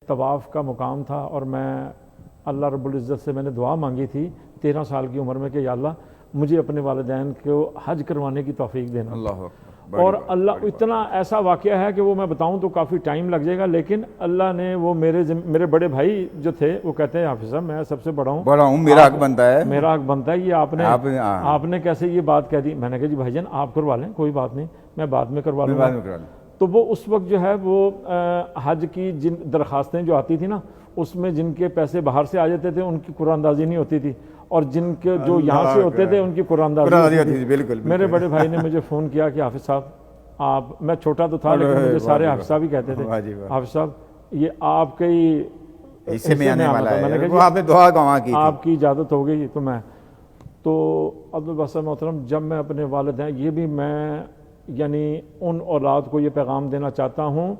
طواف کا مقام تھا اور میں اللہ رب العزت سے میں نے دعا مانگی تھی 13 سال کی عمر میں کہ یا اللہ مجھے اپنے والدین کو حج کروانے کی توفیق دینا. اللہ اکبر. اور اللہ اتنا ایسا واقعہ ہے کہ وہ میں بتاؤں تو کافی ٹائم لگ جائے گا، لیکن اللہ نے وہ میرے بڑے بھائی جو تھے وہ کہتے ہیں حافظ صاحب میں سب سے بڑا ہوں، میرا حق بنتا ہے، میرا حق بنتا ہے، یہ آپ نے کیسے یہ بات کہہ دی؟ میں نے کہا جی بھائی جان آپ کروا لیں، کوئی بات نہیں، میں بعد میں کروا لوں گا. تو وہ اس وقت جو ہے وہ حج کی جن درخواستیں جو آتی تھی نا اس میں جن کے پیسے باہر سے آ جاتے تھے ان کی قرآن اندازی نہیں ہوتی تھی، اور جن کے جو یہاں سے ہوتے تھے ان کی قرآن اندازی ہوتی تھی. بالکل. میرے بڑے بھائی نے مجھے فون کیا کہ حافظ صاحب میں چھوٹا تو تھا لیکن مجھے سارے حافظ صاحب ہی کہتے تھے، حافظ صاحب یہ آپ کے ہی حصے میں آنے والا ہے. میں نے کہا آپ نے دعا کہاں کی؟ آپ کی اجازت ہو گئی تو عبدالباسط محترم جب میں اپنے والدین یہ بھی میں یعنی ان اولاد کو یہ پیغام دینا چاہتا ہوں،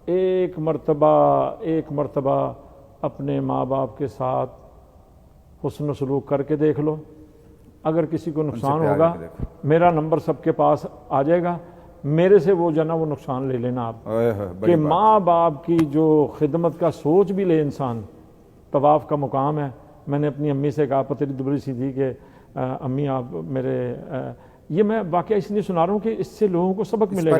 ایک مرتبہ اپنے ماں باپ کے ساتھ حسن و سلوک کر کے دیکھ لو. اگر کسی کو نقصان ہوگا میرا نمبر سب کے پاس آ جائے گا، میرے سے وہ جانا وہ نقصان لے لینا آپ کہ ماں باپ کی جو خدمت کا سوچ بھی لے انسان. طواف کا مقام ہے. میں نے اپنی امی سے کہا پتری دبری سی تھی کہ امی آپ میرے یہ میں واقعہ اس لیے سنا رہا ہوں کہ اس سے لوگوں کو سبق ملے گا.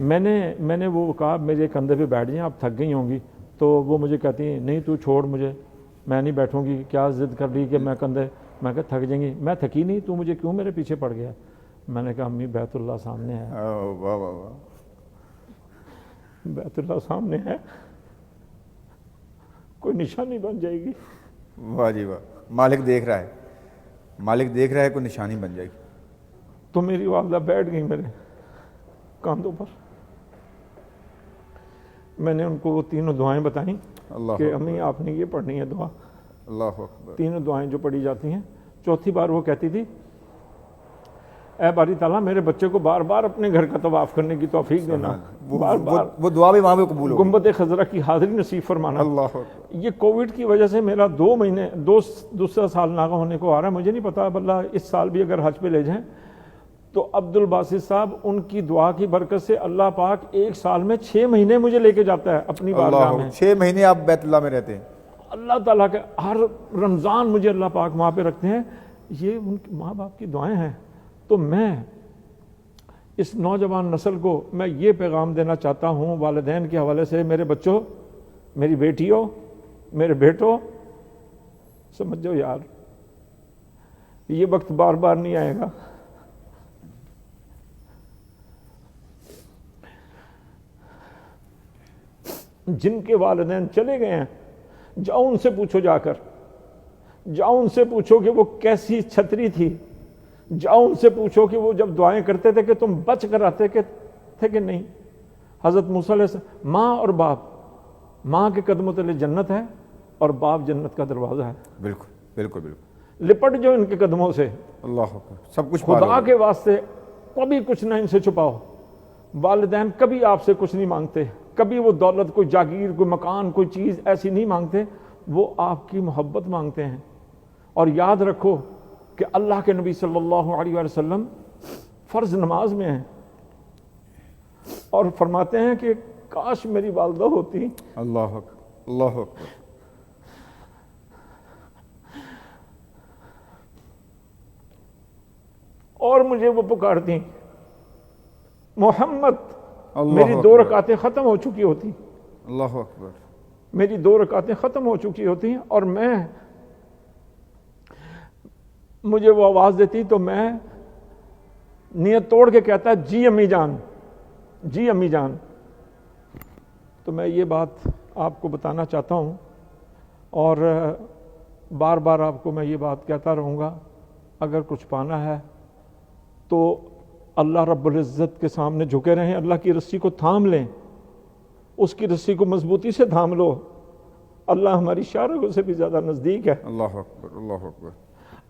میں نے وہ کہا میرے کندھے پہ بیٹھ جائیں آپ تھک گئی ہوں گی، تو وہ مجھے کہتی ہیں نہیں تو چھوڑ مجھے، میں نہیں بیٹھوں گی، کیا ضد کر لی کہ میں کہا تھک جائیں گی. میں تھکی نہیں، تو مجھے کیوں میرے پیچھے پڑ گیا؟ میں نے کہا امی بیت اللہ سامنے ہے، بیت اللہ سامنے ہے، کوئی نشانی بن جائے گی. واہ جی واہ. مالک دیکھ رہا ہے کوئی نشانی بن جائے گی. تو میری والدہ بیٹھ گئی میرے کاندھوں پر. میں نے ان کو وہ تینوں دعائیں بتائیں کہ امی آپ نے یہ پڑھنی ہے دعا. اللہ اکبر. تینوں دعائیں جو پڑھی جاتی ہیں. چوتھی بار وہ کہتی تھی اے باری تعالیٰ میرے بچے کو بار بار اپنے گھر کا طواف کرنے کی توفیق دینا، بار بار وہ دعا بھی وہاں پہ قبول ہوگی. گنبد خضرا کی حاضری نصیب فرمانا. اللہ یہ کووڈ کی وجہ سے میرا دوسرا سال ناغہ ہونے کو آ رہا ہے. مجھے نہیں پتا اب اللہ اس سال بھی اگر حج پہ لے جائیں تو عبدالباسط صاحب ان کی دعا کی برکت سے اللہ پاک ایک سال میں 6 مہینے مجھے لے کے جاتا ہے اپنی بارگاہ میں. 6 مہینے آپ بیت اللہ میں رہتے ہیں. اللہ تعالیٰ کے ہر رمضان مجھے اللہ پاک وہاں پہ رکھتے ہیں. یہ ان کے ماں باپ کی دعائیں ہیں. تو میں اس نوجوان نسل کو میں یہ پیغام دینا چاہتا ہوں والدین کے حوالے سے، میرے بچوں، میری بیٹیوں، میرے بیٹوں، سمجھ جاؤ یار یہ وقت بار بار نہیں آئے گا. جن کے والدین چلے گئے ہیں جاؤ ان سے پوچھو، جاؤ ان سے پوچھو کہ وہ کیسی چھتری تھی. جاؤ ان سے پوچھو کہ وہ جب دعائیں کرتے تھے کہ تم بچ کر آتے تھے کہ نہیں. حضرت موسیٰ علیہ السلام، ماں اور باپ، ماں کے قدموں تلے جنت ہے اور باپ جنت کا دروازہ ہے. بالکل بالکل بالکل. لپٹ جو ان کے قدموں سے. اللہ اکبر. سب کچھ خدا کے واسطے کبھی کچھ نہ ان سے چھپاؤ. والدین کبھی آپ سے کچھ نہیں مانگتے، کبھی وہ دولت، کوئی جاگیر، کوئی مکان، کوئی چیز ایسی نہیں مانگتے، وہ آپ کی محبت مانگتے ہیں. اور یاد رکھو کہ اللہ کے نبی صلی اللہ علیہ وسلم فرض نماز میں ہیں اور فرماتے ہیں کہ کاش میری والدہ ہوتی. اللہ اکبر. اللہ اکبر. اور مجھے وہ پکارتی محمد. میری 2 رکعتیں ختم ہو چکی ہوتی. اللہ اکبر. میری 2 رکعتیں ختم ہو چکی ہوتی ہیں اور مجھے وہ آواز دیتی تو میں نیت توڑ کے کہتا جی امی جان، جی امی جان. تو میں یہ بات آپ کو بتانا چاہتا ہوں اور بار بار آپ کو میں یہ بات کہتا رہوں گا، اگر کچھ پانا ہے تو اللہ رب العزت کے سامنے جھکے رہیں، اللہ کی رسی کو تھام لیں، اس کی رسی کو مضبوطی سے تھام لو. اللہ ہماری شارگوں سے بھی زیادہ نزدیک ہے. اللہ اکبر. اللہ اکبر.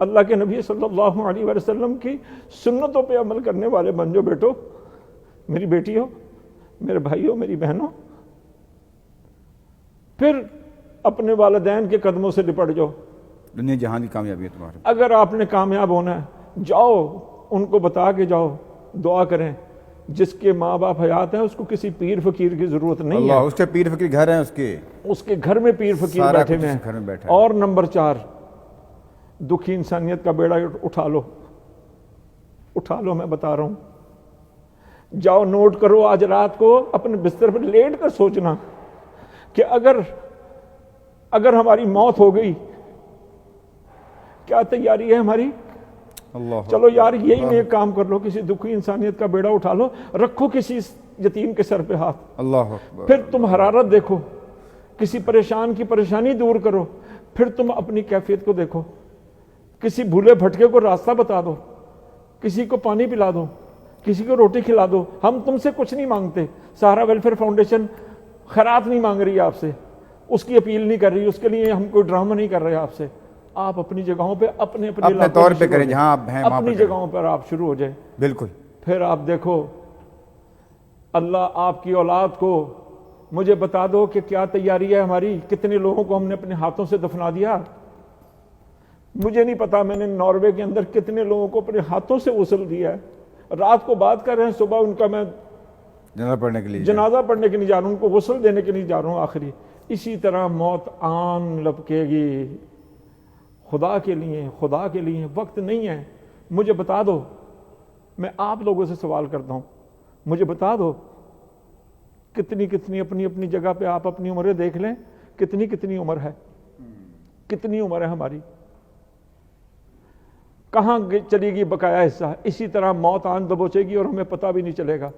اللہ کے نبی صلی اللہ علیہ وسلم کی سنتوں پہ عمل کرنے والے بن جو بیٹو، میری بیٹی ہو، میرے بھائی ہو، میری بہن ہو. پھر اپنے والدین کے قدموں سے لپٹ جاؤ. دنیا جہاں کی کامیابی ہے تمہاری. اگر آپ نے کامیاب ہونا ہے جاؤ ان کو بتا کے جاؤ، دعا کریں جس کے ماں باپ حیات ہیں اس کو کسی پیر فقیر کی ضرورت نہیں اللہ ہے، اس کے پیر فقیر گھر ہیں اس کے گھر میں پیر فقیر سارا بیٹھے کچھ ہوئے اس گھر میں ہیں۔ بیٹھا ہے۔ اور نمبر 4، دکھی انسانیت کا بیڑا اٹھا لو، میں بتا رہا ہوں، جاؤ نوٹ کرو، آج رات کو اپنے بستر پر لیٹ کر سوچنا کہ اگر ہماری موت ہو گئی کیا تیاری ہے ہماری؟ اللہ چلو یار یہی نیک کام کر لو، کسی دکھی انسانیت کا بیڑا اٹھا لو، رکھو کسی یتیم کے سر پہ ہاتھ، اللہ اکبر۔ پھر تم حرارت دیکھو، کسی پریشان کی پریشانی دور کرو، پھر تم اپنی کیفیت کو دیکھو، کسی بھولے بھٹکے کو راستہ بتا دو، کسی کو پانی پلا دو، کسی کو روٹی کھلا دو۔ ہم تم سے کچھ نہیں مانگتے، سہارا ویلفیئر فاؤنڈیشن خیرات نہیں مانگ رہی آپ سے، اس کی اپیل نہیں کر رہی، اس کے لیے ہم کوئی ڈرامہ نہیں کر رہے آپ سے۔ آپ اپنی جگہوں پہ اپنے اپنے طور پہ کریں، جہاں آپ ہیں وہاں اپنی پہ جگہوں پر آپ شروع ہو جائیں، بالکل۔ پھر آپ دیکھو اللہ آپ کی اولاد کو مجھے بتا دو کہ کیا تیاری ہے ہماری، کتنے لوگوں کو ہم نے اپنے ہاتھوں سے دفنا دیا۔ مجھے نہیں پتا میں نے ناروے کے اندر کتنے لوگوں کو اپنے ہاتھوں سے غسل دیا ہے، رات کو بات کر رہے ہیں، صبح ان کا میں جنازہ پڑھنے کے لیے جنازہ پڑھنے کے نہیں جا رہا ہوں، ان کو غسل دینے کے نہیں جا رہا ہوں آخری۔ اسی طرح موت آن لپکے گی، خدا کے لیے وقت نہیں ہے۔ مجھے بتا دو، میں آپ لوگوں سے سوال کرتا ہوں، مجھے بتا دو کتنی اپنی جگہ پہ آپ اپنی عمریں دیکھ لیں، کتنی عمر ہے، کتنی عمر ہے ہماری، کہاں چلی گی بقایا حصہ؟ اسی طرح موت آن دبوچے گی اور ہمیں پتہ بھی نہیں چلے گا۔